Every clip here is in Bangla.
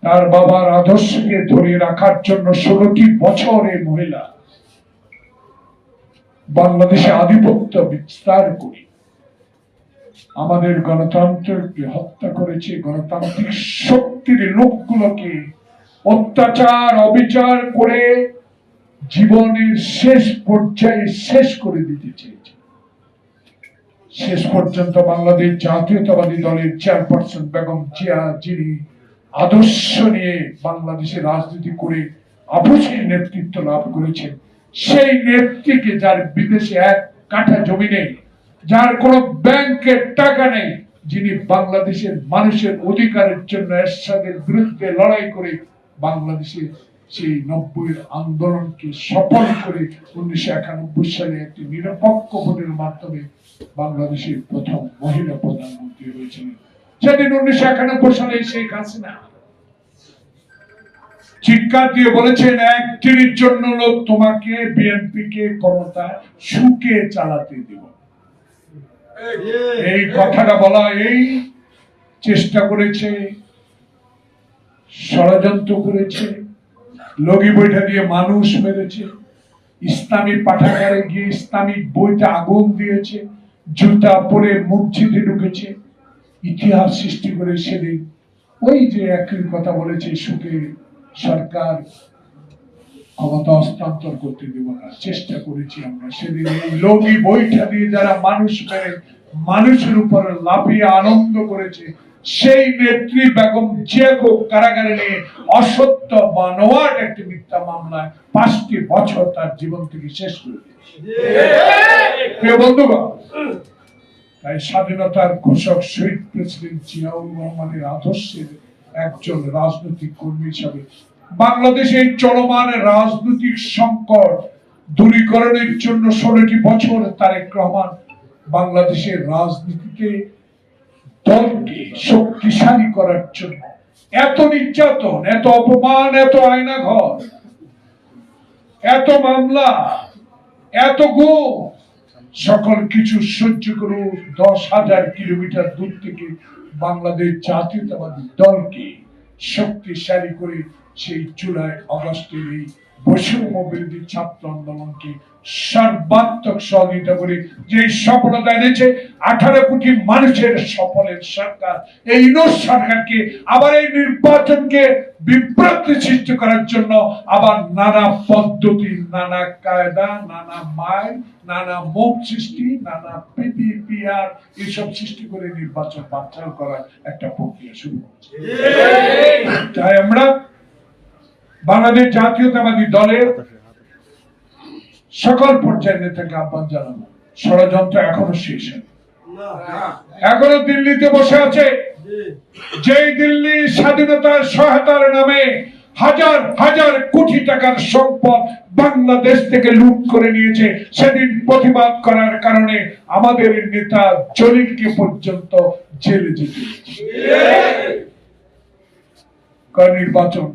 তার বাবার আদর্শকে ধরে রাখার জন্য 16টি বছর এই মহিলা বাংলাদেশে আধিপত্য বিস্তার করে আমাদের গণতন্ত্রকে হত্যা করেছে, গণতান্ত্রিক শক্তির লোকগুলোকে অত্যাচার অবিচার করে জীবনের শেষ পর্যায়ে শেষ করে দিতে চেয়েছে। শেষ পর্যন্ত বাংলাদেশ জাতীয়তাবাদী দলের চেয়ারপারসন বেগম জিয়া, যিনি আদর্শ নিয়ে বাংলাদেশে রাজনীতি করে আপসী নেতৃত্ব লাভ করেছেন, সেই নেত্রীকে, যার বিদেশে 1 কাঠা জমি নেই, যার কোনো ব্যাংকের টাকা নেই, যিনি বাংলাদেশের মানুষের অধিকারের জন্য এরশাদের বিরুদ্ধে লড়াই করে বাংলাদেশে সেই 90-এর আন্দোলনকে সফল করে 1991 সালে একটি নিরপেক্ষ ভোটের মাধ্যমে বাংলাদেশের প্রথম মহিলা প্রধানমন্ত্রী হয়েছিলেন। সেদিন 1991 সালে শেখ হাসিনা চিৎকার দিয়ে বলেছেন, 1 জন্য লোক তোমাকে, বিএনপি কে ক্ষমতা সুখে চালাতে দেব। এই কথাটা বলা, এই চেষ্টা করেছে, ষড়যন্ত্র করেছে, লগি বইটা দিয়ে মানুষ মেরেছে, ইসলামী পাঠাগারে গিয়ে ইসলামিক বইটা আগুন দিয়েছে, জুতা পরে মসজিদে ঢুকেছে, ইতিহাস সৃষ্টি করে সেদিন ওই যে একই কথা বলেছে, সুখে সরকার ক্ষমতা হস্তান্তর করতে দেব না, চেষ্টা করেছি আমরা। সেদিন এই লগি বইটা দিয়ে যারা মানুষ মেরে মানুষের উপর লাফিয়ে আনন্দ করেছে, সেই নেত্রী বেগম জিয়াকে কারাগারে নিয়ে অসত্য বানোয়াট একটি মিথ্যা মামলায় 5টি বছর তার জীবন থেকে শেষ করে দিয়েছে। প্রিয় বন্ধুগণ, তাই স্বাধীনতার ঘোষক শহীদ প্রেসিডেন্ট জিয়াউর রহমানের আদর্শের একজন রাজনৈতিক কর্মী হিসাবে বাংলাদেশে চলমান রাজনৈতিক সংকট দূরীকরণের জন্য 16টি বছর তারেক রহমান বাংলাদেশের রাজনীতিতে দলকে শক্তিশালী করার জন্য এত নির্যাতন, এত অপমান, এত আয়নাঘর, এত মামলা, এত গুম, সকল কিছু সহ্য করে 10,000 কিলোমিটার দূর থেকে বাংলাদেশ জাতীয়তাবাদী দলকে শক্তিশালী করে সেই জুলাই আগস্টের এই বৈষম্য বিরোধী ছাত্র আন্দোলনকে সর্বাত্মক সহযোগিতা করে যে সফলতা এনেছে, 18 কোটি মানুষের সফলের সরকার, এই ইউনূস সরকারকে আবার এই নির্বাচনকে বিভ্রান্তি সৃষ্টি করার জন্য আবার নানা পদ্ধতি, নানা কায়দা, নানা মাইল, নানা মুখ সৃষ্টি, নানা পিপিআর এসব সৃষ্টি করে নির্বাচন বানচাল করার একটা প্রক্রিয়া শুরু হচ্ছে। তাই আমরা বাংলাদেশ জাতীয়তাবাদী দলের সকল পর্যায়ের নেতাকে আহ্বান জানাবো, ষড়যন্ত্র এখনো শেষ হয়নি, এখনো দিল্লিতে বসে আছে। যেই দিল্লি স্বাধীনতার সহায়তার নামে হাজার হাজার কোটি টাকার সম্পদ বাংলাদেশ থেকে লুট করে নিয়েছে, সেদিন প্রতিবাদ করার কারণে আমাদের নেতা জলিলকে পর্যন্ত জেলে যেতে নির্বাচন,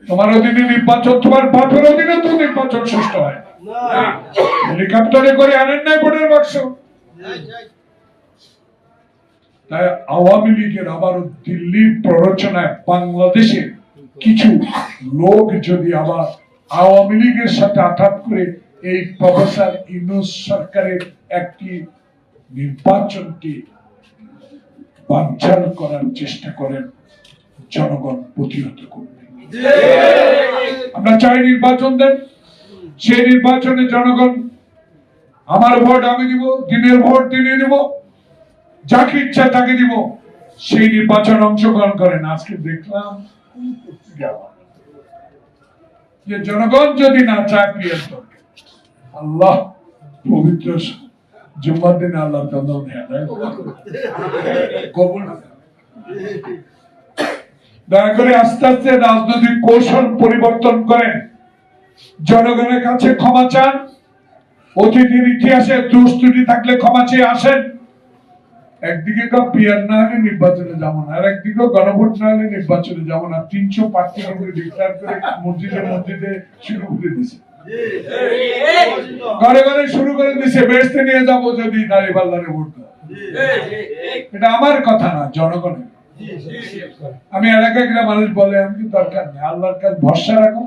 তোমার অধীনে নির্বাচন, তোমার বাপের অধীনে তো নির্বাচন সুষ্ঠু হয়, হেলিকপ্টারে করে আনেন নাই ভোটের বাক্স। তাই আওয়ামী লীগের আবারও দিল্লির প্ররোচনায় বাংলাদেশের কিছু লোক যদি আবার আওয়ামী লীগের সাথে আঘাত করে এই প্রফেসর ইউনূস সরকারের একটি নির্বাচনকে বানচাল করার চেষ্টা করেন, জনগণ প্রতিহত করবে। আমরা চাই নির্বাচন দেন, সেই নির্বাচনে জনগণ আমার ভোট আমি দিব, দিনের ভোট দিনে দিব, যাকে ইচ্ছা তাকে দিব, সেই নির্বাচন অংশগ্রহণ করেন। আজকে দেখলাম যে জনগণ যদি না চায় পিয়ার দরকার, আল্লাহ পবিত্র জুম্মার দিনে আল্লাহ কবুল। দয়া করে আস্তে আস্তে রাজনৈতিক কৌশল পরিবর্তন করেন, জনগণের কাছে ক্ষমা চান, অতীতের ইতিহাসে দোষ ত্রুটি থাকলে ক্ষমা চেয়ে আসেন। একদিকে পিয়ার না হলে নির্বাচনে যাবো না, আর একদিকে গণভোট না হলে নির্বাচনে যাবো না। 300 প্রার্থীকে করে ডিক্লেয়ার করে মসজিদে মসজিদে শুরু করে দিছে, ঘরে ঘরে শুরু করে দিছে, বেহেশতে নিয়ে যাবো যদি দাঁড়িপাল্লারে ভোট দেয়। এটা আমার কথা না, জনগণের। আমি এলাকায় গেলে মানুষ বলে আমি দরকার নেই, আল্লাহর কাছে ভরসা রাখো।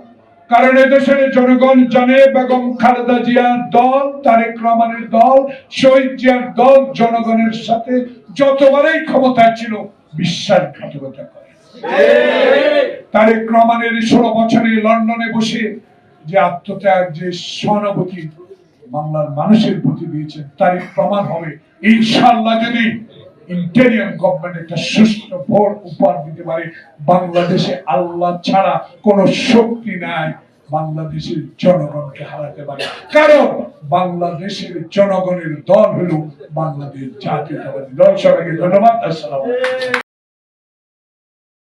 কারণ এদেশের জনগণ জানে বেগম খালেদা জিয়ার দল, তারেক রহমানের দল, শহীদ জিয়ার দল জনগণের সাথে যতবারই ক্ষমতায় ছিল বিশ্বাসঘাতকতা করে। তারেক রহমানের 16 বছরে লন্ডনে বসে যে আত্মত্যাগ, যে সহানুভূতি বাংলার মানুষের প্রতি দিয়েছেন তারই প্রমাণ হবে ইনশাআল্লাহ যদি ইন্টেরিয়াম গভর্নমেন্ট একটা সুষ্ঠু ভোট উপহার দিতে পারে। বাংলাদেশে আল্লাহ ছাড়া কোন শক্তি নাই বাংলাদেশের জনগণকে হারাতে পারে, কারণ বাংলাদেশের জনগণের দল হলো বাংলাদেশ জাতীয়তাবাদী দল। সবাইকে ধন্যবাদ। আসসালামু আলাইকুম।